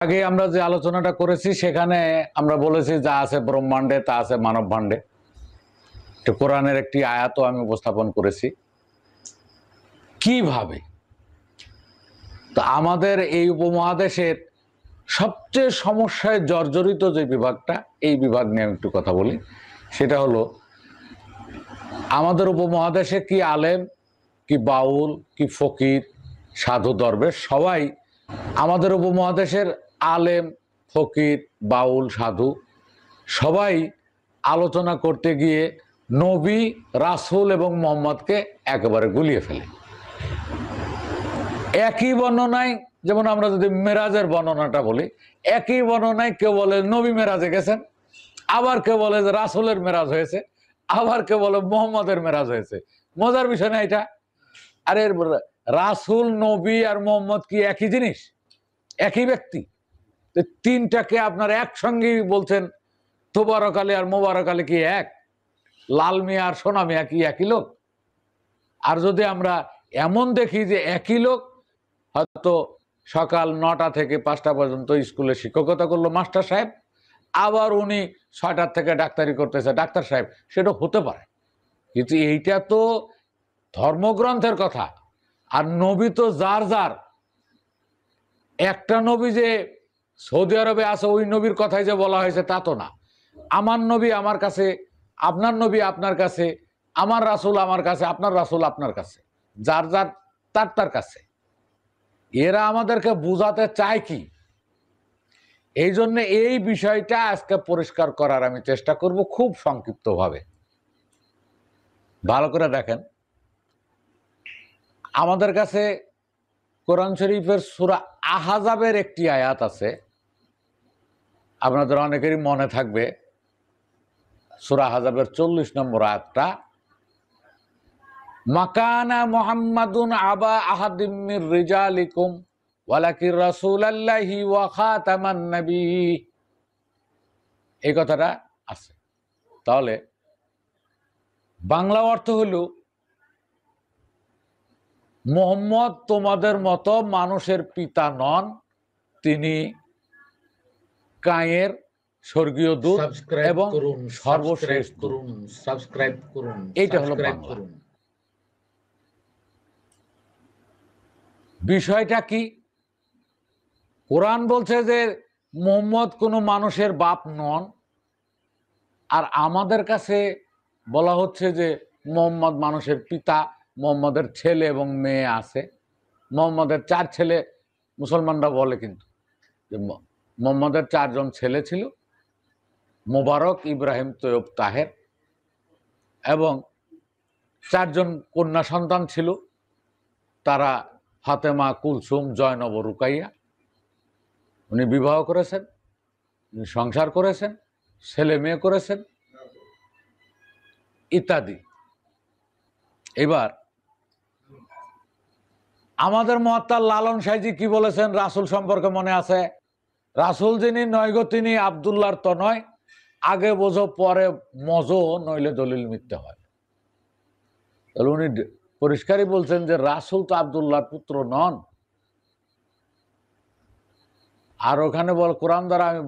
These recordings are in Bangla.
আগে আমরা যে আলোচনাটা করেছি সেখানে আমরা বলেছি যা আছে ব্রহ্মাণ্ডে তা আছে মানব ভাণ্ডে। কোরআনের একটি আয়াতও আমি উপস্থাপন করেছি। কিভাবে তো আমাদের এই উপমহাদেশের সবচেয়ে সমস্যায় জর্জরিত যে বিভাগটা, এই বিভাগ নিয়ে আমি একটু কথা বলি। সেটা হলো আমাদের উপমহাদেশে কি আলেম, কি বাউল, কি ফকির, সাধু, দরবেশ সবাই আমাদের উপমহাদেশের আলেম, ফকির, বাউল, সাধু সবাই আলোচনা করতে গিয়ে নবী, রাসূল এবং মোহাম্মদকে একেবারে গুলিয়ে ফেলে। একই বর্ণনায়, যেমন আমরা যদি মেরাজের বর্ণনাটা বলি, একই বর্ণনায় কেউ বলে নবী মেরাজে গেছেন, আবার কেউ বলে যে রাসূলের মেরাজ হয়েছে, আবার কেউ বলে মোহাম্মদের মেরাজ হয়েছে। মজার বিষয় না এটা? আরে রাসূল, নবী আর মোহাম্মদ কি একই জিনিস, একই ব্যক্তি? তিনটাকে আপনার একসঙ্গে বলছেন তোবারক আলী আর মোবারক আলী কি এক? লাল মিয়া আর সোনা মিয়া কি একই লোক? আর যদি আমরা এমন দেখি যে একই লোক, হয়তো সকাল 9টা থেকে 5টা পর্যন্ত স্কুলে শিক্ষকতা করলো মাস্টার সাহেব, আবার উনি 6টার থেকে ডাক্তারি করতেছে ডাক্তার সাহেব, সেটা হতে পারে। কিন্তু এইটা তো ধর্মগ্রন্থের কথা। আর নবী তো যার যার, একটা নবী যে সৌদি আরবে আছে ওই নবীর কথাই যে বলা হয়েছে তা তো না। আমার নবী আমার কাছে, আপনার নবী আপনার কাছে, আমার রাসূল আমার কাছে, আপনার রাসূল আপনার কাছে, যার যার তার তার কাছে। এরা আমাদেরকে বুঝাতে চায় কি? এই জন্য এই বিষয়টা আজকে পরিষ্কার করার আমি চেষ্টা করব খুব সংক্ষিপ্তভাবে। ভালো করে দেখেন, আমাদের কাছে কোরআন শরীফের সূরা আহজাবের একটি আয়াত আছে, আপনাদের অনেকেরই মনে থাকবে। সূরা আহজাবের 40 নম্বর আয়াতটা, মাকানা মুহাম্মাদুন আবা আহাদিম মির রিজালিকুম ওয়ালাকির রাসূলুল্লাহি ওয়া খাতামান নবী, এই কথাটা আছে। তাহলে বাংলা অর্থ হলো, মুহাম্মদ তোমাদের মতো মানুষের পিতা নন, তিনি কায়ের স্বর্গীয় দূত এবং সর্বশ্রেষ্ঠ। এইটা হলো বাংলা। বিষয়টা কি? কোরআন বলছে যে মুহাম্মদ কোনো মানুষের বাপ নন, আর আমাদের কাছে বলা হচ্ছে যে মুহাম্মদ মানুষের পিতা, মুহাম্মদের ছেলে এবং মেয়ে আছে। মুহাম্মদের 4 ছেলে, মুসলমানরা বলে কিন্তু যে মুহাম্মদের 4 জন ছেলে ছিল, মোবারক, ইব্রাহিম, তৈয়ব, তাহের, এবং 4 জন কন্যা সন্তান ছিল, তারা ফাতেমা, কুলসুম, জয়নব, রুকাইয়া। উনি বিবাহ করেছেন, উনি সংসার করেছেন, ছেলে মেয়ে করেছেন ইত্যাদি। এবার আমাদের মুহাত্তার লালন সাইজি কি বলেছেন রাসূল সম্পর্কে মনে আছে? রাসূল যিনি নয় গো তিনি আব্দুল্লাহর তো নয়, আগে বোঝো পরে মজো, নইলে দলিল মিথ্যে হয়। তাহলে উনি পরিষ্কারই বলছেন যে রাসূল তো আব্দুল্লাহর পুত্র নন। আর ওখানে বল কোরআন দ্বারা আমি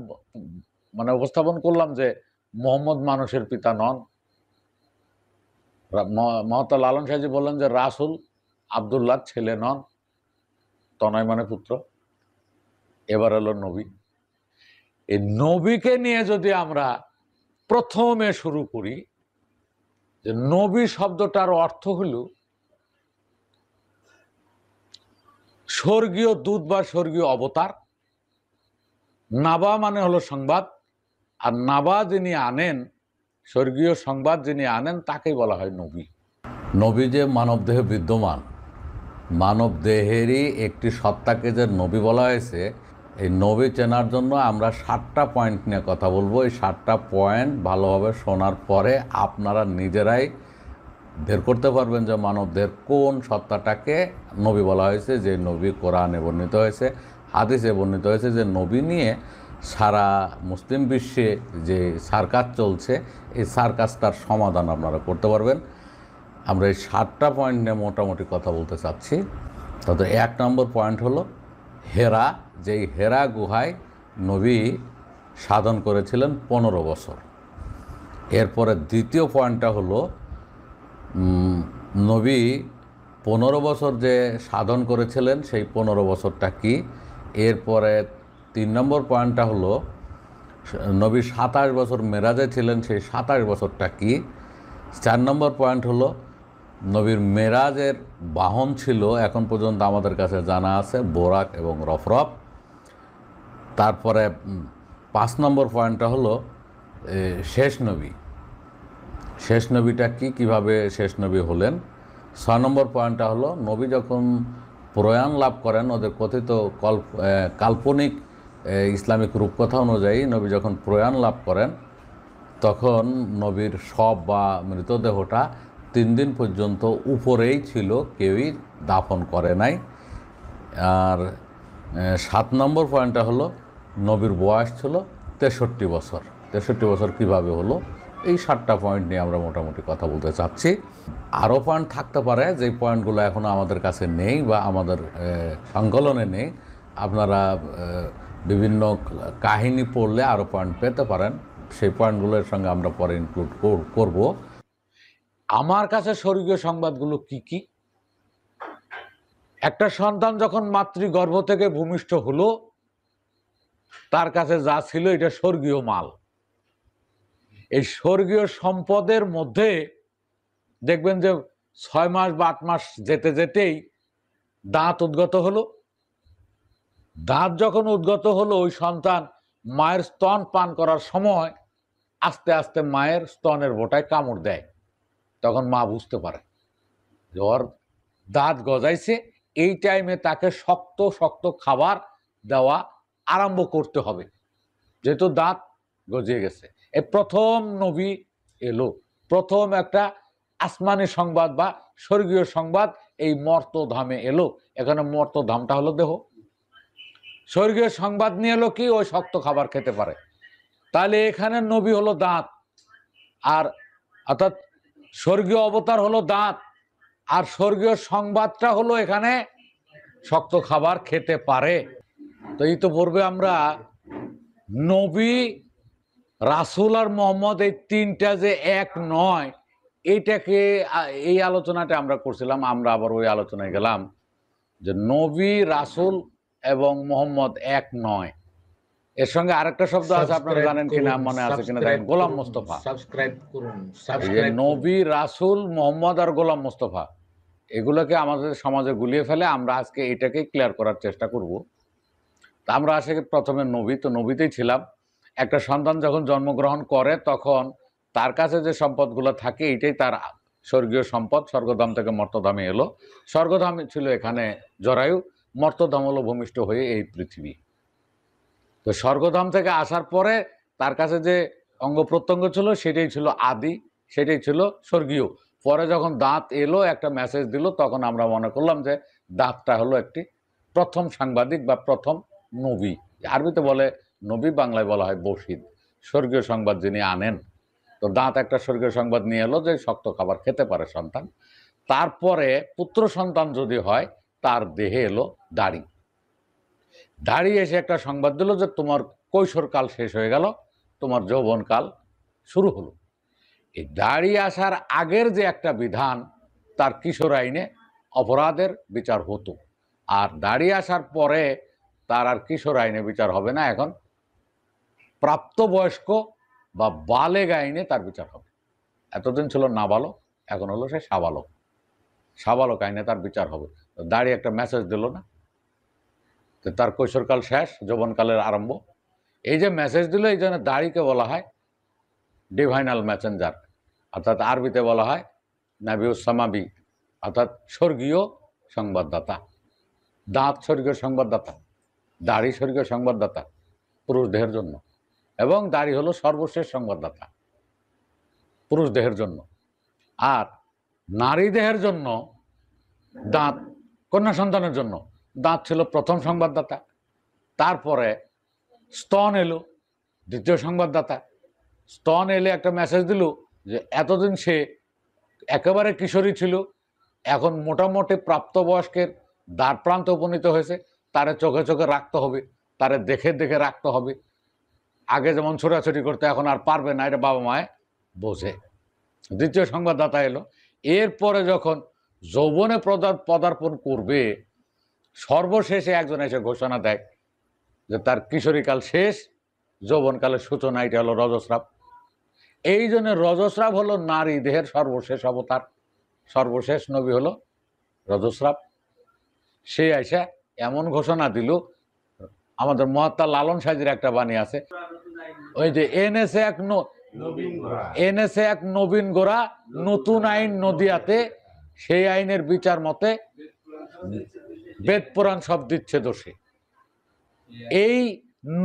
মানে উপস্থাপন করলাম যে মুহাম্মদ মানুষের পিতা নন। মহাত্মা লালন সাহেজি বললেন যে রাসূল আব্দুল্লাহর ছেলে নন, তনয় মানে পুত্র। এবার হলো নবী। এই নবীকে নিয়ে যদি আমরা প্রথমে শুরু করি, যে নবী শব্দটার অর্থ হলো স্বর্গীয় দূত বা স্বর্গীয় অবতার। নাবা মানে হলো সংবাদ, আর নাবা যিনি আনেন, স্বর্গীয় সংবাদ যিনি আনেন, তাকেই বলা হয় নবী। নবী যে মানব দেহে বিদ্যমান, মানব দেহেরই একটি সত্তাকে যে নবী বলা হয়েছে, এই নবী চেনার জন্য আমরা 7টা পয়েন্ট নিয়ে কথা বলবো। এই 7টা পয়েন্ট ভালোভাবে শোনার পরে আপনারা নিজেরাই বের করতে পারবেন যে মানব দেহের কোন সত্তাটাকে নবী বলা হয়েছে। যে নবী কোরআনে বর্ণিত হয়েছে, হাদিসে বর্ণিত হয়েছে, যে নবী নিয়ে সারা মুসলিম বিশ্বে যে সার্কাস চলছে, এই সার্কাসটার সমাধান আপনারা করতে পারবেন। আমরা এই 7টা পয়েন্ট নিয়ে মোটামুটি কথা বলতে চাচ্ছি। তাতে 1 নম্বর পয়েন্ট হলো হেরা, যেই হেরা গুহায় নবী সাধন করেছিলেন 15 বছর। এরপরে দ্বিতীয় পয়েন্টটা হলো নবী 15 বছর যে সাধন করেছিলেন সেই 15 বছরটা কি। এরপরে 3 নম্বর পয়েন্টটা হলো নবী 27 বছর মেরাজে ছিলেন, সেই 27 বছরটা কি। 4 নম্বর পয়েন্ট হলো নবীর মেরাজের বাহন ছিল এখন পর্যন্ত আমাদের কাছে জানা আছে বোরাক এবং রফরফ। তারপরে 5 নম্বর পয়েন্টটা হলো শেষ নবী, শেষ নবীটা কি, কিভাবে শেষ নবী হলেন। 6 নম্বর পয়েন্টটা হলো নবী যখন প্রয়াণ লাভ করেন, ওদের কথিত কাল্পনিক ইসলামিক রূপকথা অনুযায়ী নবী যখন প্রয়াণ লাভ করেন তখন নবীর শব বা মৃতদেহটা 3 দিন পর্যন্ত উপরেই ছিল, কেউই দাফন করে নাই। আর 7 নম্বর পয়েন্টটা হলো নবীর বয়স ছিল 63 বছর। 63 বছর কিভাবে হলো, এই 7টা পয়েন্ট নিয়ে আমরা মোটামুটি কথা বলতে চাচ্ছি। আরও পয়েন্ট থাকতে পারে যেই পয়েন্টগুলো এখনও আমাদের কাছে নেই বা আমাদের সংকলনে নেই। আপনারা বিভিন্ন কাহিনী পড়লে আরও পয়েন্ট পেতে পারেন, সেই পয়েন্টগুলোর সঙ্গে আমরা পরে ইনক্লুড করব। আমার কাছে স্বর্গীয় সংবাদগুলো কি কি? একটা সন্তান যখন মাতৃগর্ভ থেকে ভূমিষ্ঠ হলো তার কাছে যা ছিল এটা স্বর্গীয় মাল। এই স্বর্গীয় সম্পদের মধ্যে দেখবেন যে 6 মাস বা 8 মাস যেতে যেতেই দাঁত উদ্গত হলো। দাঁত যখন উদ্গত হলো ওই সন্তান মায়ের স্তন পান করার সময় আস্তে আস্তে মায়ের স্তনের বোটায় কামড় দেয়। তখন মা বুঝতে পারে যে ওর দাঁত গজাইছে, এই টাইমে তাকে শক্ত শক্ত খাবার দেওয়া আরম্ভ করতে হবে, যেহেতু দাঁত গজিয়ে গেছে। এই প্রথম নবী এলো, প্রথম একটা আসমানি সংবাদ বা স্বর্গীয় সংবাদ এই মর্তধামে এলো। এখানে মর্তধামটা হলো দেহ। স্বর্গীয় সংবাদ নিয়ে এলো কি, ওই শক্ত খাবার খেতে পারে। তাহলে এখানে নবী হলো দাঁত, আর অর্থাৎ স্বর্গীয় অবতার হলো দাঁত, আর স্বর্গীয় সংবাদটা হলো এখানে শক্ত খাবার খেতে পারে। তো এই তো পূর্বে আমরা নবী, রাসূল আর মুহাম্মদ এই তিনটা যে এক নয়, এইটাকে এই আলোচনাটা আমরা করছিলাম। আমরা আবার ওই আলোচনায় গেলাম যে নবী, রাসূল এবং মুহাম্মদ এক নয়। এর সঙ্গে আরেকটা শব্দ আছে, আপনারা জানেন কিনা, মনে আছে কিনা দেখেন, গোলাম মোস্তফা। সাবস্ক্রাইব করুন, নবী, রাসূল, মুহাম্মদ আর গোলাম মোস্তফা, এগুলোকে আমাদের সমাজে গুলিয়ে ফেলে। আমরা আজকে এটাকে ক্লিয়ার করার চেষ্টা করব। তা আমরা আসে প্রথমে নবী, তো নবীতেই ছিলাম। একটা সন্তান যখন জন্মগ্রহণ করে তখন তার কাছে যে সম্পদগুলো থাকে এটাই তার স্বর্গীয় সম্পদ। স্বর্গধাম থেকে মর্তধামে এলো। স্বর্গধাম ছিল এখানে জরায়ু, মর্তধাম হলো ভূমিষ্ঠ হয়ে এই পৃথিবী। তো স্বর্গধাম থেকে আসার পরে তার কাছে যে অঙ্গ প্রত্যঙ্গ ছিল সেটাই ছিল আদি, সেটাই ছিল স্বর্গীয়। পরে যখন দাঁত এলো, একটা মেসেজ দিল, তখন আমরা মনে করলাম যে দাঁতটা হলো একটি প্রথম সাংবাদিক বা প্রথম নবী। আরবিতে বলে নবী, বাংলায় বলা হয় বশির, স্বর্গীয় সংবাদ যিনি আনেন। তো দাঁত একটা স্বর্গীয় সংবাদ নিয়ে এলো যে শক্ত খাবার খেতে পারে সন্তান। তারপরে পুত্র সন্তান যদি হয় তার দেহে এলো দাড়ি। দাড়ি এসে একটা সংবাদ দিল যে তোমার কৈশোরকাল শেষ হয়ে গেল, তোমার যৌবনকাল শুরু হলো। এই দাড়ি আসার আগের যে একটা বিধান, তার কিশোর আইনে অপরাধের বিচার হতো। আর দাড়ি আসার পরে তার আর কিশোর আইনে বিচার হবে না, এখন প্রাপ্তবয়স্ক বা বালেগ আইনে তার বিচার হবে। এতদিন ছিল নাবালক, এখন হলো সে সাবালক। সাবালক আইনে তার বিচার হবে। দাড়ি একটা মেসেজ দিল না, তার কৈশোরকাল শেষ, যৌবনকালের আরম্ভ। এই যে মেসেজ দিল, এই জন্য দাড়িকে বলা হয় ডিভাইনাল মেসেঞ্জার, অর্থাৎ আরবিতে বলা হয় নাবিউস সামাবি, অর্থাৎ স্বর্গীয় সংবাদদাতা। দাঁত স্বর্গীয় সংবাদদাতা, দাড়ি স্বর্গীয় সংবাদদাতা পুরুষ দেহের জন্য, এবং দাড়ি হলো সর্বশেষ সংবাদদাতা পুরুষ দেহের জন্য। আর নারী দেহের জন্য দাঁত, কন্যা সন্তানের জন্য দাঁত ছিল প্রথম সংবাদদাতা। তারপরে স্তন এলো, দ্বিতীয় সংবাদদাতা। স্তন এলে একটা মেসেজ দিল যে এতদিন সে একেবারে কিশোরী ছিল, এখন মোটামুটি প্রাপ্তবয়স্কের দ্বার প্রান্তে উপনীত হয়েছে, তারে চোখে চোখে রাখতে হবে, তারে দেখে দেখে রাখতে হবে। আগে যেমন ছোটাছুটি করতে, এখন আর পারবে না, এটা বাবা মায় বোঝে। দ্বিতীয় সংবাদদাতা এলো, এরপরে যখন যৌবনে পদার্পণ করবে, সর্বশেষে একজন এসে ঘোষণা দেয় যে তার কিশোরীকাল শেষ, যৌবনকালের সূচনা, এটা হলো রজস্রাব। এই জন্য রজস্রাব হলো নারী দেহের সর্বশেষ অবতার, সর্বশেষ নবী হলো রজস্রাব। সে আইসা এমন ঘোষণা দিল, আমাদের মহাত্মা লালন সাহেবের একটা বাণী আছে, ওই যে এনেছে এক নবীন গোরা, নতুন আইন নদিয়াতে, সেই আইনের বিচার মতে বেদ পুরাণ সব দিচ্ছে দোষে। এই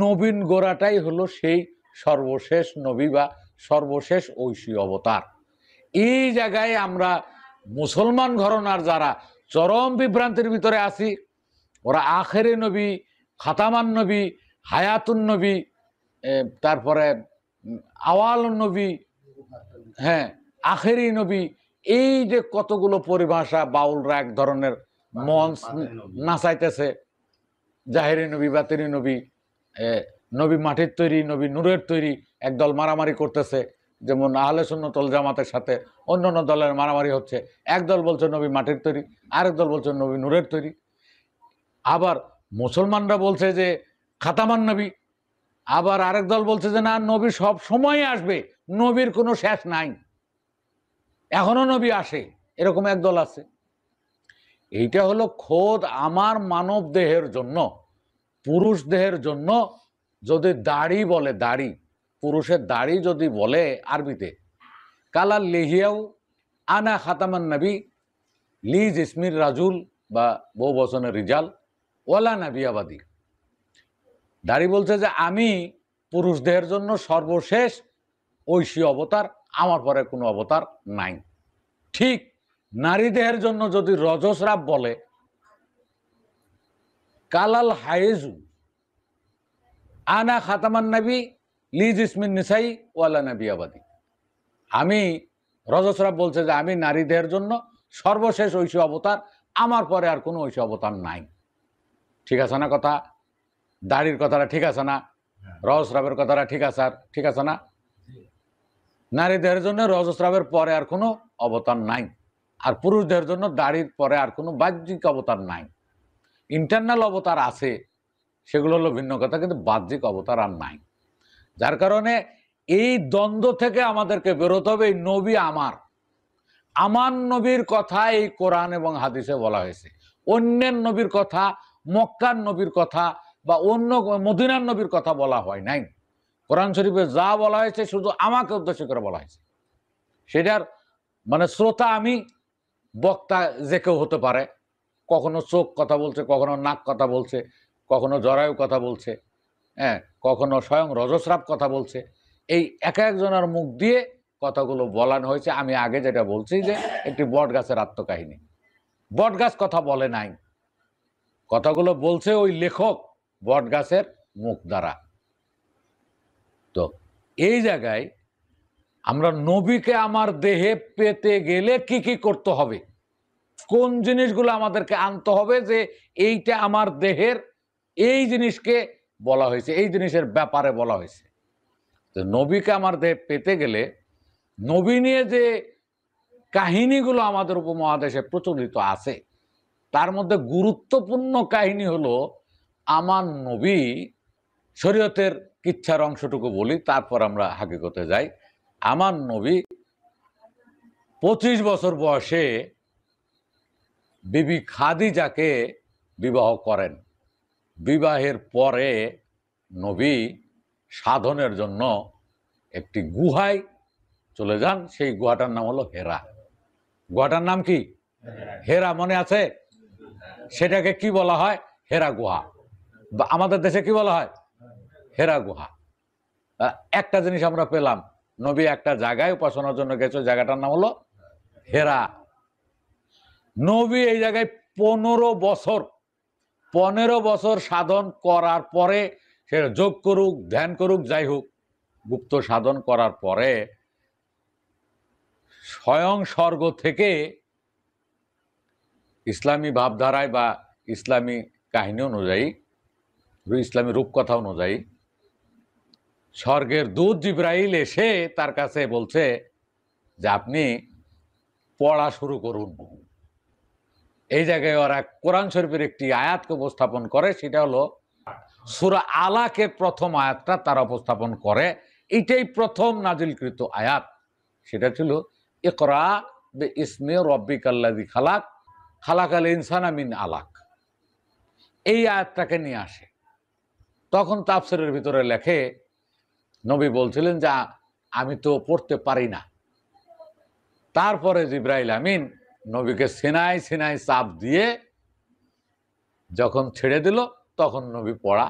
নবীন গোরাটাই হলো সেই সর্বশেষ নবী বা সর্বশেষ ঐশী অবতার। এই জায়গায় আমরা মুসলমান ঘরানার যারা চরম বিভ্রান্তির ভিতরে আছি, ওরা আখেরি নবী, খাতামান নবী, হায়াতুন নবী, তারপরে আওয়াল নবী, হ্যাঁ আখেরি নবী, এই যে কতগুলো পরিভাষা বাউলরা এক ধরনের মঞ্চ নাচাইতেছে, জাহেরি নবী, বাতেরি নবী, নবী মাটির তৈরি, নবী নূরের তৈরি, একদল মারামারি করতেছে। যেমন আহলে সুন্নাত ওয়াল জামাতের সাথে অন্যান্য দলের মারামারি হচ্ছে, একদল বলছে নবী মাটির তৈরি, আরেক দল বলছে নবী নূরের তৈরি। আবার মুসলমানরা বলছে যে খাতামান নবী, আবার আরেক দল বলছে যে না, নবী সব সময় আসবে, নবীর কোনো শেষ নাই, এখনো নবী আসে, এরকম এক দল আছে। এইটা হলো খোদ আমার মানব দেহের জন্য, পুরুষ দেহের জন্য যদি দাড়ি বলে, দাড়ি, পুরুষের দাড়ি যদি বলে আরবিতে, কালার লিহিয়াও আনা খাতামান নবী লি জিসমির রাজুল বা বহু বচনের রিজাল ওয়ালা নবিয়াবাদী। দাড়ি বলছে যে আমি পুরুষ দেহের জন্য সর্বশেষ ঐশী অবতার, আমার পরে কোনো অবতার নাই। ঠিক নারী দেহের জন্য যদি রজস্রাব বলে, কালাল হায়েজু আনা খাতামান নবী লি জিসমিন নিসাই ওয়ালা নবিয়াবাদী। আমি, রজস্রাব বলছে যে আমি নারী দেহের জন্য সর্বশেষ ঐশী অবতার, আমার পরে আর কোনো ঐশী অবতার নাই। ঠিক আছে না কথা? দাড়ির কথাটা ঠিক আছে না? রজস্রাবের কথাটা ঠিক আছে, আর ঠিক আছে না? নারী দেহের জন্য রজস্রাবের পরে আর কোনো অবতার নাই, আর পুরুষদের জন্য দাড়ির পরে আর কোনো বাহ্যিক অবতার নাই। ইন্টারনাল অবতার আছে, সেগুলো হলো ভিন্ন কথা, কিন্তু বাহ্যিক অবতার আর নাই। যার কারণে এই দ্বন্দ্ব থেকে আমাদেরকে বেরোতে হবে। এই নবী আমার নবীর কথা এই কোরআন এবং হাদিসে বলা হয়েছে। অন্যের নবীর কথা, মক্কার নবীর কথা বা অন্য মদিনার নবীর কথা বলা হয় নাই। কোরআন শরীফে যা বলা হয়েছে শুধু আমাকে উদ্দেশ্য করে বলা হয়েছে। সেটার মানে শ্রোতা আমি, বক্তা যে কেউ হতে পারে। কখনো চোখ কথা বলছে, কখনো নাক কথা বলছে, কখনো জরায়ু কথা বলছে, হ্যাঁ, কখনো স্বয়ং রজস্রাব কথা বলছে। এই এক একজনের মুখ দিয়ে কথাগুলো বলানো হয়েছে। আমি আগে যেটা বলছি যে একটি বট গাছের আত্মকাহিনী, বট গাছ কথা বলে নাই, কথাগুলো বলছে ওই লেখক বট গাছের মুখ দ্বারা। তো এই জায়গায় আমরা নবীকে আমার দেহে পেতে গেলে কি কি করতে হবে, কোন জিনিসগুলো আমাদেরকে আনতে হবে, যে এইটা আমার দেহের, এই জিনিসকে বলা হয়েছে, এই জিনিসের ব্যাপারে বলা হয়েছে। তো নবীকে আমার দেহে পেতে গেলে নবী নিয়ে যে কাহিনীগুলো আমাদের উপমহাদেশে প্রচলিত আছে, তার মধ্যে গুরুত্বপূর্ণ কাহিনী হলো আমার নবী। শরীয়তের কিচ্ছার অংশটুকু বলি, তারপর আমরা হাকিকতে যাই। আমার নবী 25 বছর বয়সে বিবি খাদিজাকে বিবাহ করেন। বিবাহের পরে নবী সাধনের জন্য একটি গুহায় চলে যান। সেই গুহাটার নাম হলো হেরা। গুহাটার নাম কি? হেরা, মনে আছে? সেটাকে কি বলা হয়? হেরা গুহা। বা আমাদের দেশে কি বলা হয়? হেরা গুহা। একটা জিনিস আমরা পেলাম, নবী একটা জায়গায় উপাসনার জন্য গেছে, জায়গাটার নাম হলো হেরা। নবী এই জায়গায় 15 বছর সাধন করার পরে, সে যোগ করুক, ধ্যান করুক, যাই হোক, গুপ্ত সাধন করার পরে স্বয়ং স্বর্গ থেকে ইসলামী ভাবধারায় বা ইসলামী কাহিনী অনুযায়ী, ইসলামী রূপকথা অনুযায়ী, স্বর্গের দূত জিবরাইল এসে তার কাছে বলছে যে আপনি পড়া শুরু করুন। এই জায়গায় ওরা কোরআন শরীফের একটি আয়াতকে উপস্থাপন করে, সেটা হলো সূরা আলাকের প্রথম আয়াতটা তারা উপস্থাপন করে। এটাই প্রথম নাজিলকৃত আয়াত, সেটা ছিল ইকরা বিইসমি রাব্বিকাল্লাযী খালাক খালাকাল ইনসানা মিন আলাক। এই আয়াতটাকে নিয়ে আসে। তখন তাফসীরের ভিতরে লেখে নবী বলছিলেন যে আমি তো পড়তে পারি না। তারপরে জিবরাইল আমিন নবীকে সিনাই সিনাই চাপ দিয়ে যখন ছেড়ে দিল, তখন নবী পড়া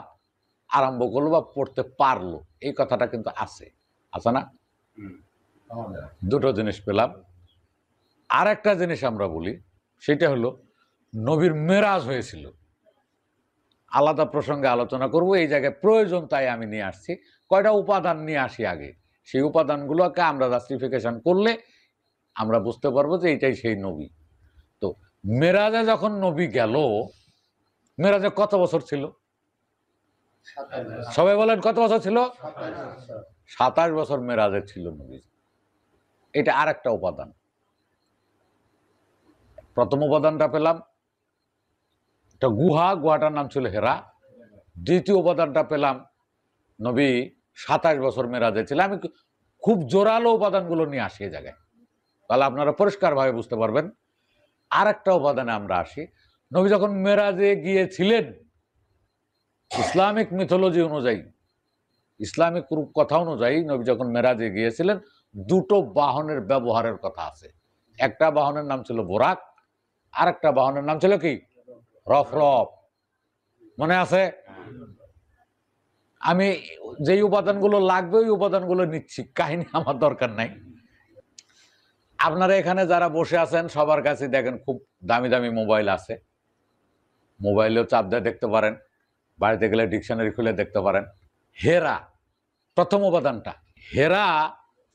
আরম্ভ করলো বা পড়তে পারলো। এই কথাটা কিন্তু আছে না? দুটো জিনিস পেলাম। আর একটা জিনিস আমরা বলি, সেটা হলো নবীর মেরাজ হয়েছিল। আলাদা প্রসঙ্গে আলোচনা করব, এই জায়গায় প্রয়োজন তাই আমি নিয়ে আসছি। কয়টা উপাদান নিয়ে আসি আগে, সেই উপাদানগুলোকে আমরা জাস্টিফিকেশন করলে আমরা বুঝতে পারবো যে এইটাই সেই নবী। তো মেরাজে যখন নবী গেল, মেরাজে কত বছর ছিল? সবাই বলেন কত বছর ছিল? 27 বছর মেরাজে ছিল নবী। এটা আর একটা উপাদান। প্রথম উপাদানটা পেলাম একটা গুহাটার নাম ছিল হেরা। দ্বিতীয় উপাদানটা পেলাম নবী 27 বছর মেরাজে ছিল। আমি খুব জোরালো উপাদানগুলো নিয়ে আসি এই জায়গায়, তাহলে আপনারা পরিষ্কারভাবে বুঝতে পারবেন। আর একটা উপাদানে আমরা আসি, নবী যখন মেরাজে গিয়েছিলেন, ইসলামিক মিথোলজি অনুযায়ী, ইসলামিক রূপকথা অনুযায়ী নবী যখন মেরাজে গিয়েছিলেন, দুটো বাহনের ব্যবহারের কথা আছে। একটা বাহনের নাম ছিল বোরাক, আর একটা বাহনের নাম ছিল কি? রফরফ। মনে আছে? আমি যেই উপাদানগুলো লাগবে ওই উপাদানগুলো নিচ্ছি, কাহিনী আমার দরকার নাই। আপনারা এখানে যারা বসে আছেন সবার কাছে দেখেন খুব দামি দামি মোবাইল আছে, মোবাইলেও চাপ দিয়ে দেখতে পারেন, বাড়িতে গেলে ডিকশনারি খুলে দেখতে পারেন। হেরা প্রথম উপাদানটা। হেরা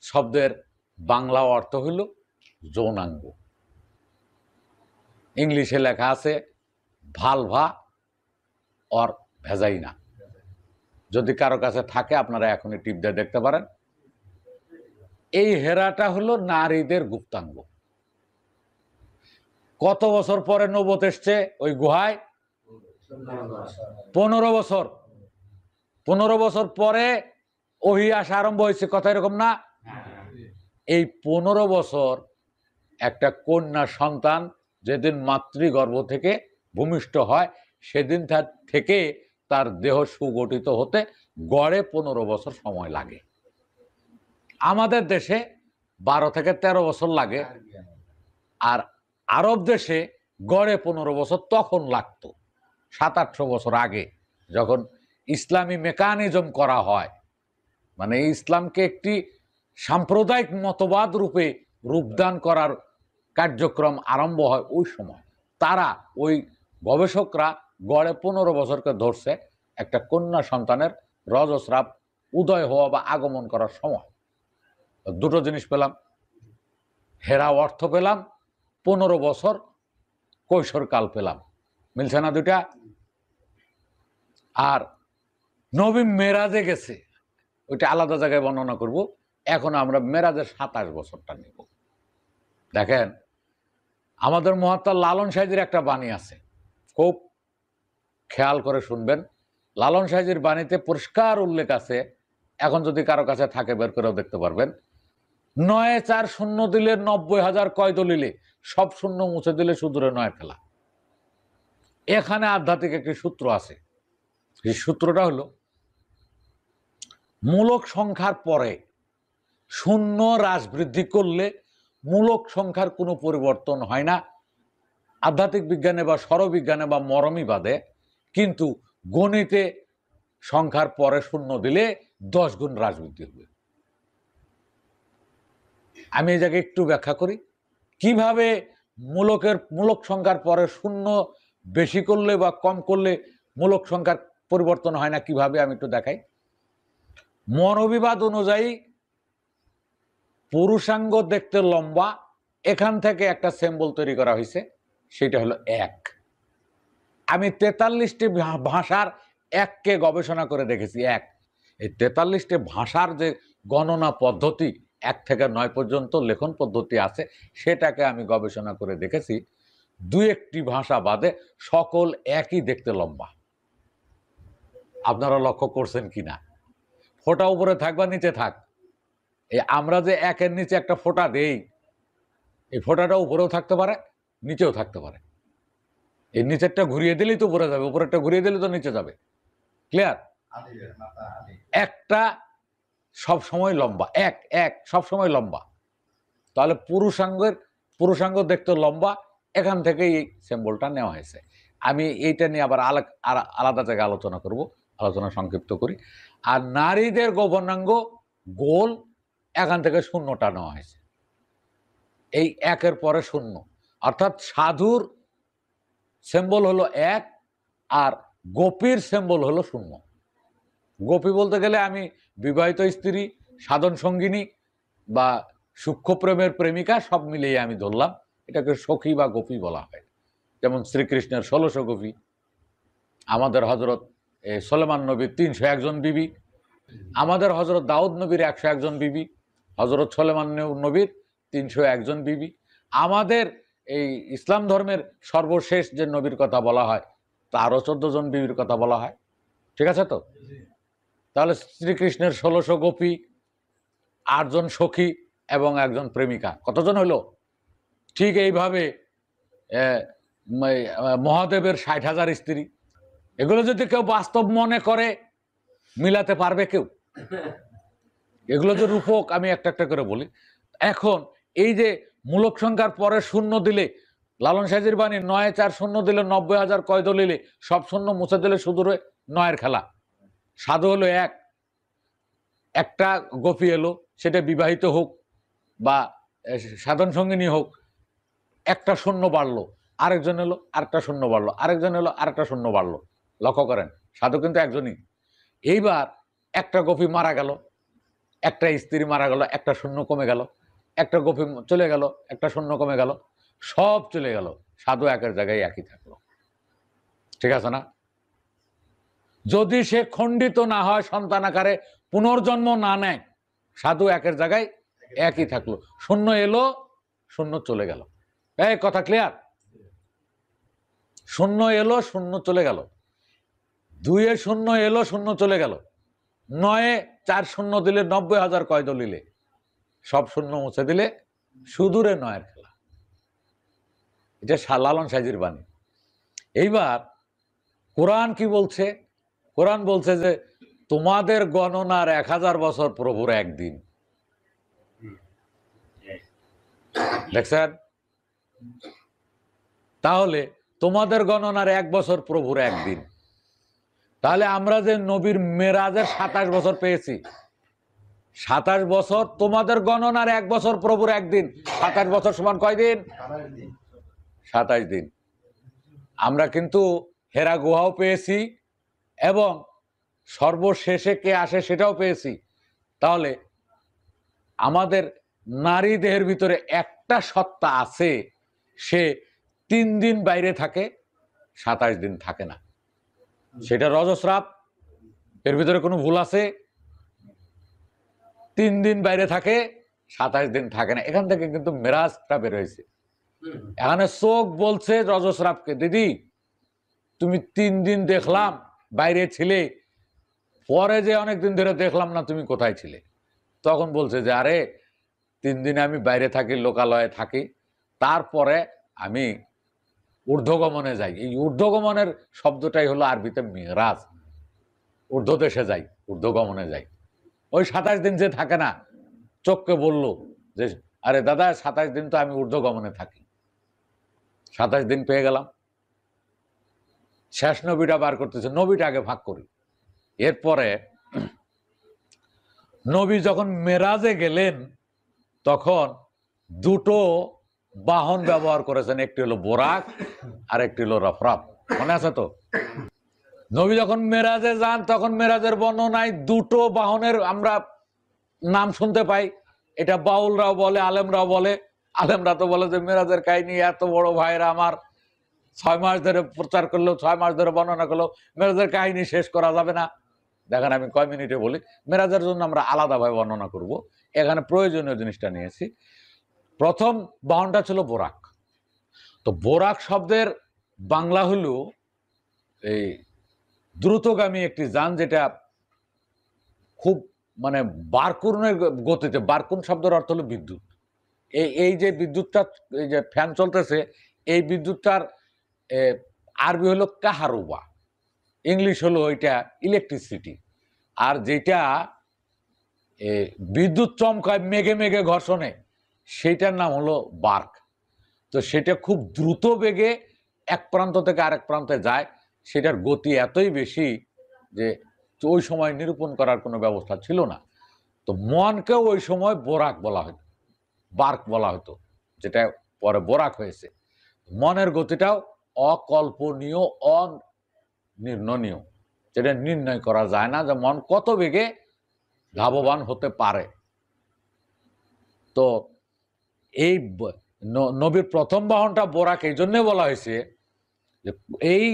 শব্দের বাংলা অর্থ হইল যৌনাঙ্গ। ইংলিশে লেখা আছে ভালভা অর ভেজাইনা। যদি কারো কাছে থাকে আপনারা এখনই টিপ দিয়ে দেখতে পারেন। এই হেরাটা হলো নারীদের গুপ্তাঙ্গ। কত বছর পরে নবুয়ত এসছে ওই গুহায়? 15 বছর। 15 বছর পরে ওহী আসা আরম্ভ হয়েছে, কথা এরকম না? এই 15 বছর একটা কন্যা সন্তান যেদিন মাতৃগর্ভ থেকে ভূমিষ্ঠ হয় সেদিন থেকে তার দেহ সুগঠিত হতে গড়ে 15 বছর সময় লাগে। আমাদের দেশে 12 থেকে 13 বছর লাগে, আর আরব দেশে গড়ে 15 বছর তখন লাগতো। 700-800 বছর আগে যখন ইসলামী মেকানিজম করা হয়, মানে ইসলামকে একটি সাম্প্রদায়িক মতবাদ রূপে রূপদান করার কার্যক্রম আরম্ভ হয়, ওই সময় তারা ওই গবেষকরা গড়ে 15 বছরকে ধরছে একটা কন্যা সন্তানের রজস্রাব উদয় হওয়া বা আগমন করার সময়। দুটো জিনিস পেলাম, হেরা অর্থ পেলাম, 15 বছর কৈশোরকাল পেলাম। মিলছে না দুইটা? আর নবী মেরাজে গেছে, ওইটা আলাদা জায়গায় বর্ণনা করব। এখন আমরা মেরাজের 27 বছরটা নিব। দেখেন, আমাদের মহাত্মা লালন সাহেবের একটা বাণী আছে, খুব খেয়াল করে শুনবেন। লালন সাহেবের বাণীতে পরিষ্কার উল্লেখ আছে, এখন যদি কারো কাছে থাকে বের করেও দেখতে পারবেন। 9-4 শূন্য দিলে 90,000 কয় দলিলে সব শূন্য মুছে দিলে সুদূরে 9 ফেলা। এখানে আধ্যাত্মিক একটি সূত্র আছে। এই সূত্রটা হলো মূলক সংখ্যার পরে শূন্য হ্রাস বৃদ্ধি করলে মূলক সংখ্যার কোনো পরিবর্তন হয় না, আধ্যাত্মিক বিজ্ঞানে বা সরবিজ্ঞানে বা মরমীবাদে। কিন্তু গণিতে সংখ্যার পরে শূন্য দিলে 10 গুণ হ্রাস বৃদ্ধি হবে। আমি এই জায়গায় একটু ব্যাখ্যা করি কিভাবে মূলক সংখ্যার পরে শূন্য বেশি করলে বা কম করলে মূলক সংখ্যার পরিবর্তন হয় না, কিভাবে আমি একটু দেখাই। মনোবিবাদ অনুযায়ী পুরুষাঙ্গ দেখতে লম্বা, এখান থেকে একটা সিম্বল তৈরি করা হয়েছে, সেটা হলো 1। আমি 43টি ভাষার এককে গবেষণা করে দেখেছি। এই 43টি ভাষার যে গণনা পদ্ধতি 1 থেকে 9 পর্যন্ত লেখন পদ্ধতি আছে, সেটাকে আমি গবেষণা করে দেখেছি। 2-1টি ভাষা বাদে সকল একই দেখতে লম্বা। আপনারা লক্ষ্য করছেন কিনা? ফোঁটা উপরে থাক বা নিচে থাক, এই আমরা যে একের নিচে একটা ফোঁটা দেই, এই ফোঁটাটা উপরেও থাকতে পারে, নিচেও থাকতে পারে। এই নিচেরটা ঘুরিয়ে দিলেই তো উপরে যাবে, উপরেরটা ঘুরিয়ে দিলে তো নিচে যাবে। ক্লিয়ার? একটা সব সময় লম্বা, এক সব সময় লম্বা। তাহলে পুরুষাঙ্গ দেখতে লম্বা, এখান থেকে এই সিম্বলটা নেওয়া হয়েছে। আমি এইটা নিয়ে আবার আলাদা জায়গায় আলোচনা করব, আলোচনা সংক্ষিপ্ত করি। আর নারীদের গৌবর্ণাঙ্গ গোল, এখান থেকে শূন্যটা নেওয়া হয়েছে। এই একের পরে শূন্য, অর্থাৎ সাধুর সিম্বল হলো 1 আর গোপীর সিম্বল হলো 0। গোপী বলতে গেলে আমি বিবাহিত স্ত্রী, সাধন সঙ্গিনী বা সূক্ষ্ম প্রেমের প্রেমিকা সব মিলিয়ে আমি ধরলাম, এটাকে সখী বা গোপী বলা হয়। যেমন শ্রীকৃষ্ণের 1600 গোপী, আমাদের হজরত সুলেমান নবীর 301 জন বিবি, আমাদের হজরত দাউদ নবীর 101 জন বিবি, হজরত সুলেমান নবীর 301 জন বিবি, আমাদের এই ইসলাম ধর্মের সর্বশেষ যে নবীর কথা বলা হয় তারও 14 জন বিবির কথা বলা হয়। ঠিক আছে তো? তাহলে শ্রীকৃষ্ণের 1600 গোপী, 8 জন সখী এবং 1 জন প্রেমিকা, কতজন হলো? ঠিক এইভাবে মহাদেবের 60,000 স্ত্রী। এগুলো যদি কেউ বাস্তব মনে করে মিলাতে পারবে কেউ? এগুলো যে রূপক, আমি একটা একটা করে বলি। এখন এই যে মূলক সংখ্যার পরে শূন্য দিলে, লালন সাহেজির বাণী 9 4 শূন্য দিলে 90,000 কয় দলিলে সব শূন্য মুছে দিলে শুধু 9-এর খেলা। সাধু হলো 1, একটা গোপী এলো, সেটা বিবাহিত হোক বা সাধন সঙ্গিনী হোক, একটা শূন্য বাড়লো, আরেকজন এলো, আরেকটা শূন্য বাড়লো, আরেকজন এলো, আরেকটা শূন্য বাড়লো। লক্ষ্য করেন, সাধু কিন্তু একজনই। এইবার একটা গোপী মারা গেল, একটা স্ত্রী মারা গেল, একটা শূন্য কমে গেল, একটা গোপী চলে গেল, একটা শূন্য কমে গেল, সব চলে গেল, সাধু একের জায়গায় একই থাকলো। ঠিক আছে না? যদি সে খণ্ডিত না হয়, সন্তান আকারে পুনর্জন্ম না নেয়, সাধু একের জায়গায় একই থাকলো। শূন্য এলো, শূন্য চলে গেল। এই কথা ক্লিয়ার? শূন্য এলো, শূন্য চলে গেল। 2-এ শূন্য এলো, শূন্য চলে গেল। 9-এ 4 শূন্য দিলে 90,000 কয় দলিলে সব শূন্য মুছে দিলে শুধু 9-এর খেলা। এটা লালন সাহেজির বাণী। এইবার কোরআন কি বলছে? কোরআন বলছে যে তোমাদের গণনার 1000 বছর প্রভুর একদিন। দেখছেন? তাহলে তোমাদের গণনার 1 বছর প্রভুর একদিন। তাহলে আমরা যে নবীর মেরাজের 27 বছর পেয়েছি, 27 বছর তোমাদের গণনার 1 বছর প্রভুর একদিন। 27 বছর সমান কয় দিন? 27 দিন। আমরা কিন্তু হেরা গুহাও পেয়েছি এবং সর্বশেষে কে আসে সেটাও পেয়েছি। তাহলে আমাদের নারী দেহের ভিতরে একটা সত্তা আছে, সে 3 দিন বাইরে থাকে, 27 দিন থাকে না। সেটা রজস্রাব। এর ভিতরে কোনো ভুল আছে? 3 দিন বাইরে থাকে, 27 দিন থাকে না। এখান থেকে কিন্তু মেরাজটা বের হয়েছে। এখানে চোখ বলছে রজস্রাবকে, দিদি তুমি 3 দিন দেখলাম বাইরে ছিলে, পরে যে অনেকদিন ধরে দেখলাম না তুমি কোথায় ছিলে। তখন বলছে যে আরে 3 দিনে আমি বাইরে থাকি, লোকালয়ে থাকি, তারপরে আমি ঊর্ধ্বগমনে যাই। এই ঊর্ধ্বগমনের শব্দটাই হলো আরবিতে মেরাজ। ঊর্ধ্ব দেশে যাই, ঊর্ধ্বগমনে যাই। ওই 27 দিন যে থাকে না, চোখকে বলল যে আরে দাদা 27 দিন তো আমি ঊর্ধ্বগমনে থাকি। 27 দিন পেয়ে গেলাম। শেষ নবীটা বার করতেছে, নবীটা আগে ভাগ করি। এরপরে নবী যখন মেরাজে গেলেন তখন 2টো বাহন ব্যবহার করেছেন, একটি হলো বোরাক আর একটি হলো রফরাফ। মনে আছে তো? নবী যখন মেরাজে যান তখন মেরাজের বর্ণনায় 2টো বাহনের আমরা নাম শুনতে পাই। এটা বাউলরাও বলে, আলেমরাও বলে। আলেমরা তো বলে যে মেরাজের কাহিনী এত বড় ভাইরা আমার 6 মাস ধরে প্রচার করলেও, 6 মাস ধরে বর্ণনা করলেও মেরাজের কাহিনী শেষ করা যাবে না। দেখেন আমি কয় মিনিটে বলি। মেরাজের জন্য আমরা আলাদাভাবে বর্ণনা করব। এখানে প্রয়োজনীয় জিনিসটা নিয়েছি। প্রথম বাহনটা ছিল বোরাক। তো বোরাক শব্দের বাংলা হলো এই দ্রুতগামী একটি যান, যেটা খুব মানে বারকুনের গতিতে, বারকুন শব্দের অর্থ হলো বিদ্যুৎ। এই যে বিদ্যুৎটা, এই যে ফ্যান চলতেছে, এই বিদ্যুৎটার আরবি হলো কাহারুবা, ইংলিশ হলো এটা ইলেকট্রিসিটি। আর যেটা বিদ্যুৎ চমকায় মেঘে মেঘে ঘর্ষণে, সেইটার নাম হলো বার্ক। তো সেটা খুব দ্রুত বেগে এক প্রান্ত থেকে আরেক প্রান্তে যায়। সেটার গতি এতই বেশি যে ওই সময় নিরূপণ করার কোনো ব্যবস্থা ছিল না। তো মনকেও ওই সময় বোরাক বলা হতো, বার্ক বলা হতো, যেটা পরে বোরাক হয়েছে। মনের গতিটাও অকল্পনীয়, অনির্ণনীয়, যেটা নির্ণয় করা যায় না যে মন কত বেগে লাভবান হতে পারে। তো এই নবীর প্রথম বাহনটা বোরাক এই জন্যে বলা হয়েছে যে এই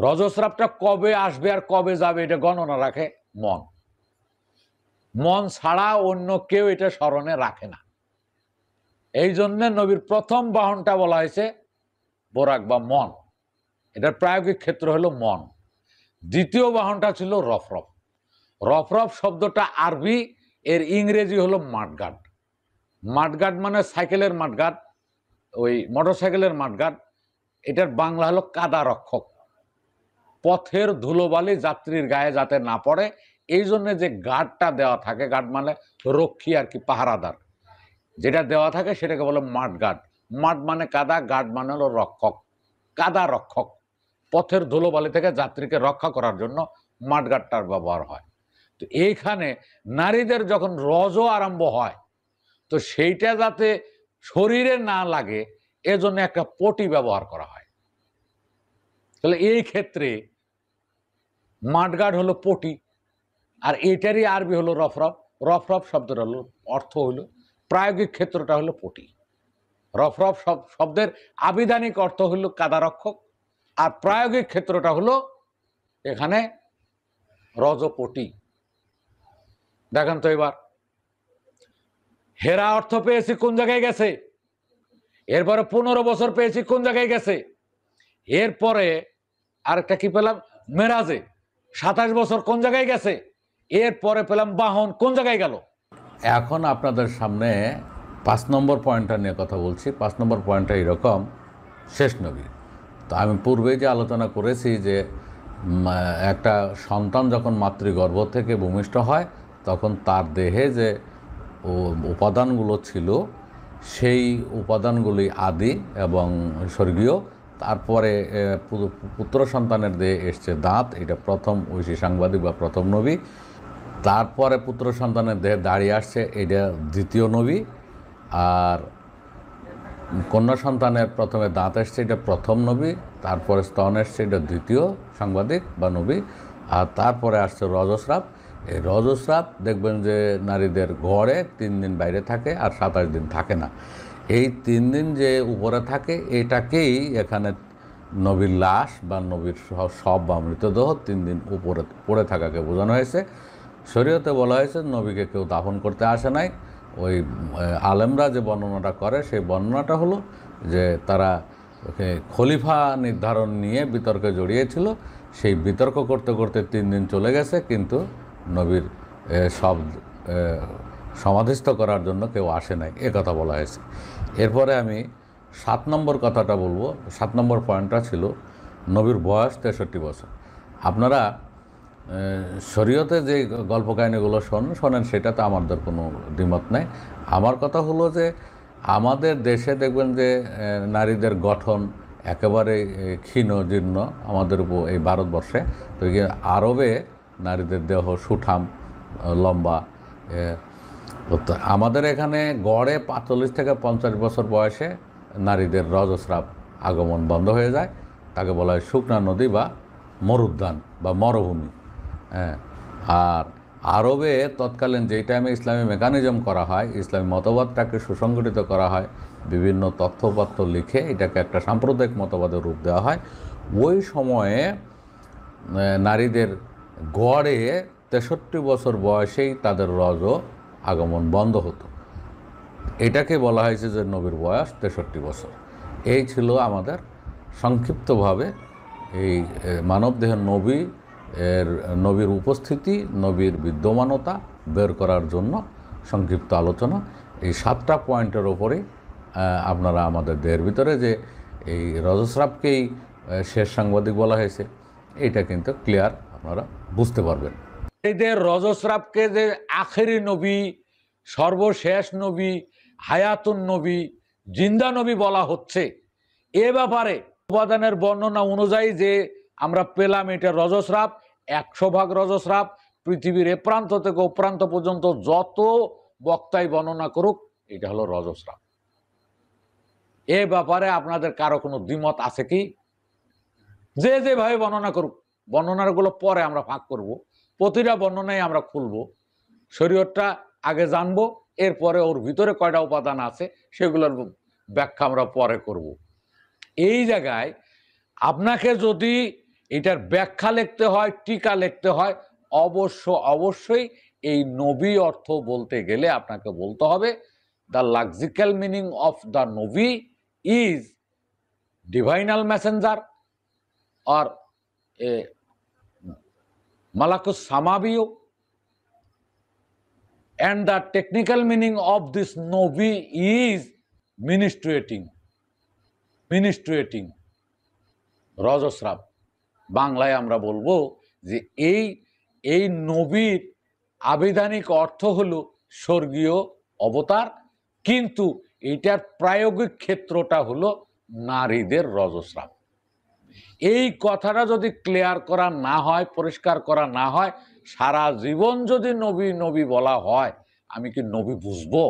রজস্রাবটা কবে আসবে আর কবে যাবে এটা গণনা রাখে মন। মন ছাড়া অন্য কেউ এটা স্মরণে রাখে না। এই জন্য নবীর প্রথম বাহনটা বলা হয়েছে বোরাক বা মন। এটার প্রায়োগিক ক্ষেত্র হলো মন। দ্বিতীয় বাহনটা ছিল রফরফ। রফরফ শব্দটা আরবি, এর ইংরেজি হলো মাঠগার্ড। মাঠগার্ড মানে সাইকেলের মাঠগার্ড, ওই মোটরসাইকেলের মাঠগার্ড। এটার বাংলা হলো কাদা রক্ষক। পথের ধুলোবালি যাত্রীর গায়ে যাতে না পড়ে এই জন্য যে গার্ডটা দেওয়া থাকে, গার্ড মানে রক্ষী আর কি, পাহারাদার, যেটা দেওয়া থাকে সেটাকে বলে মাঠগার্ড। মাঠ মানে কাদা, গার্ড মানে হলো রক্ষক, কাদা রক্ষক। পথের ধুলোবালি থেকে যাত্রীকে রক্ষা করার জন্য মাঠগার্ডটার ব্যবহার হয়। তো এইখানে নারীদের যখন রজ আরম্ভ হয়, তো সেইটা যাতে শরীরে না লাগে এজন্য একটা পটি ব্যবহার করা হয়। তাহলে এই ক্ষেত্রে মাঠগার্ড হলো পটি, আর এটারই আরবি হলো রফরফ। রফরফ শব্দটা হলো অর্থ হলো, প্রায়োগিক ক্ষেত্রটা হলো পটি। রফরফ শব্দের আবিধানিক অর্থ হলো কাদারক্ষক, আর প্রায়োগিক ক্ষেত্রটা হলো এখানে রজপটি। দেখেন তো এবার হেরা অর্থ পেয়েছি কোন জায়গায় গেছে, এরপরে 15 বছর পেয়েছি কোন জায়গায় গেছে, এরপরে আরেকটা কি পেলাম মেরাজে 27 বছর কোন জায়গায় গেছে, এরপরে পেলাম বাহন কোন জায়গায় গেল। এখন আপনাদের সামনে 5 নম্বর পয়েন্টটা নিয়ে কথা বলছি। 5 নম্বর পয়েন্টটা এরকম, শেষ নবী। তো আমি পূর্বেই যে আলোচনা করেছি যে একটা সন্তান যখন মাতৃগর্ভ থেকে ভূমিষ্ঠ হয় তখন তার দেহে যে উপাদানগুলো ছিল সেই উপাদানগুলি আদি এবং স্বর্গীয়। তারপরে পুত্র সন্তানের দেহে এসছে দাঁত, এটা প্রথম ঐশী সাংবাদিক বা প্রথম নবী। তারপরে পুত্র সন্তানের দেহে দাঁড়িয়ে আসছে, এটা দ্বিতীয় নবী। আর কন্যা সন্তানের প্রথমে দাঁত এসছে, এটা প্রথম নবী। তারপরে স্তন এসছে, এটা দ্বিতীয় সাংবাদিক বা নবী। আর তারপরে আসছে রজস্রাব। এই রজস্রাব দেখবেন যে নারীদের ঘরে 3 দিন বাইরে থাকে আর 27 দিন থাকে না। এই 3 দিন যে উপরে থাকে এটাকেই এখানে নবীর লাশ বা নবীর শব বা মৃতদেহ 3 দিন উপরে পড়ে থাকাকে বোঝানো হয়েছে। শরীয়তে বলা হয়েছে নবীকে কেউ দাফন করতে আসে নাই। ওই আলেমরা যে বর্ণনাটা করে সেই বর্ণনাটা হলো যে তারা খলিফা নির্ধারণ নিয়ে বিতর্কে জড়িয়েছিল। সেই বিতর্ক করতে করতে 3 দিন চলে গেছে, কিন্তু নবীর সব সমাধিস্থ করার জন্য কেউ আসে নাই, এ কথা বলা হয়েছে। এরপরে আমি 7 নম্বর কথাটা বলবো। 7 নম্বর পয়েন্টটা ছিল নবীর বয়স 63 বছর। আপনারা শরীয়তে যে গল্প কাহিনীগুলো শোনেন সেটাতে আমাদের কোনো দ্বিমত নেই। আমার কথা হলো যে আমাদের দেশে দেখবেন যে নারীদের গঠন একেবারে ক্ষীণ জীর্ণ আমাদের উপর এই ভারতবর্ষে। তো আরবে নারীদের দেহ সুঠাম লম্বা। আমাদের এখানে গড়ে 45 থেকে 50 বছর বয়সে নারীদের রজস্রাব আগমন বন্ধ হয়ে যায়। তাকে বলা হয় শুকনা নদী বা মরুদ্যান বা মরুভূমি। হ্যাঁ, আর আরবে তৎকালীন যেই টাইমে ইসলামী মেকানিজম করা হয়, ইসলামী মতবাদটাকে সুসংগঠিত করা হয়, বিভিন্ন তথ্যপত্র লিখে এটাকে একটা সাম্প্রদায়িক মতবাদের রূপ দেওয়া হয়, ওই সময়ে নারীদের গড়ে 63 বছর বয়সেই তাদের রজ আগমন বন্ধ হতো। এটাকে বলা হয়েছে যে নবীর বয়স 63 বছর। এই ছিল আমাদের সংক্ষিপ্তভাবে এই মানবদেহের নবীর উপস্থিতি, নবীর বিদ্যমানতা বের করার জন্য সংক্ষিপ্ত আলোচনা। এই 7টা পয়েন্টের ওপরে আপনারা আমাদের দেহের ভিতরে যে এই রজস্রাবকেই শেষ সাংবাদিক বলা হয়েছে, এইটা কিন্তু ক্লিয়ার আপনারা বুঝতে পারবেন। এদের রজস্রাবকে যে আখেরি নবী, সর্বশেষ নবী, হায়াতুন নবী, জিন্দা নবী বলা হচ্ছে, এ ব্যাপারে উপাদানের বর্ণনা অনুযায়ী যে আমরা পেলাম এটা রজস্রাব, 100 ভাগ রজস্রাব, পৃথিবীর এ প্রান্ত থেকে ও প্রান্ত পর্যন্ত যত বক্তাই বর্ণনা করুক, এটা হলো রজস্রাব। এ ব্যাপারে আপনাদের কারো কোনো দ্বিমত আছে কি? যে যেভাবে বর্ণনা করুক, বর্ণনাগুলো পরে আমরা ভাগ করব, প্রতিটা বর্ণনায় আমরা খুলব, শরীয়তটা আগে জানবো, এরপরে ওর ভিতরে কয়টা উপাদান আছে সেগুলোর ব্যাখ্যা আমরা পরে করব। এই জায়গায় আপনাকে যদি এটার ব্যাখ্যা লিখতে হয়, টিকা লিখতে হয়, অবশ্যই এই নবী অর্থ বলতে গেলে আপনাকে বলতে হবে the logical meaning of the নবী is divine messenger or a Malakus Samabiyo, and the technical meaning of this Nobi is ministrating রজস্রাব। বাংলায় আমরা বলবো যে এই নবীর আবিধানিক অর্থ হলো স্বর্গীয় অবতার, কিন্তু এটার প্রায়োগিক ক্ষেত্রটা হলো নারীদের রজস্রাব। এই কথাটা যদি ক্লিয়ার করা না হয়, পরিষ্কার করা না হয়, সারা জীবন যদি নবী নবী বলা হয়, আমি কি নবী বুঝবো?